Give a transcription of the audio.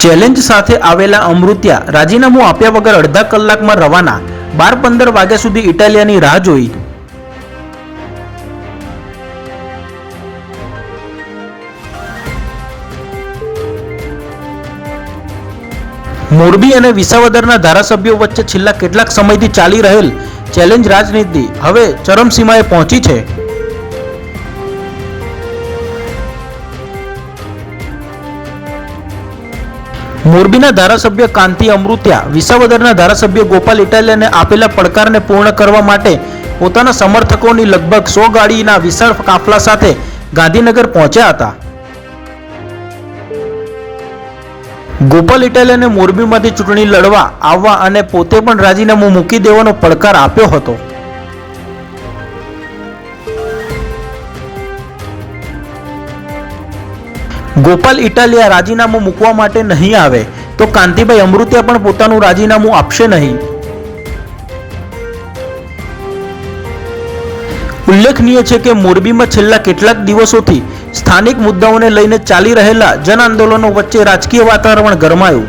Challenge સાથે આવેલા અમૃત્યા રાજીનામું આપ્યા વગર અડધા કલાકમાં રવાના, 12-15 વાગ્યા સુધી ઇટાલિયાની રાહ જોઈ। મોરબી અને વિસાવદરના ધારાસભ્યો વચ્ચે છેલ્લા કેટલાક સમયથી ચાલી રહેલ ચેલેન્જ રાજનીતિ હવે ચરમસીમાએ પહોંચી છે। મોરબીના ધારાસભ્ય કાંતિ અમૃત્યા વિસાવદરના ધારાસભ્ય ગોપાલ ઇટાલિયાને આપેલા પડકારને પૂર્ણ કરવા માટે પોતાના સમર્થકોની લગભગ 100 ગાડીના વિશાળ કાફલા સાથે ગાંધીનગર પહોંચ્યા હતા। ગોપાલ ઇટાલિયાને મોરબીમાંથી ચૂંટણી લડવા આવવા અને પોતે પણ રાજીનામું મૂકી દેવાનો પડકાર આપ્યો હતો। ગોપાલ ઇટાલિયા રાજીનામું મૂકવા માટે નહીં આવે તો કાંતિભાઈ અમૃત્યા પણ પોતાનું રાજીનામું આપશે નહીં। ઉલ્લેખનીય છે કે મોરબીમાં છેલ્લા કેટલાક દિવસોથી સ્થાનિક મુદ્દાઓને લઈને ચાલી રહેલા જન આંદોલનો વચ્ચે રાજકીય વાતાવરણ ગરમાયું।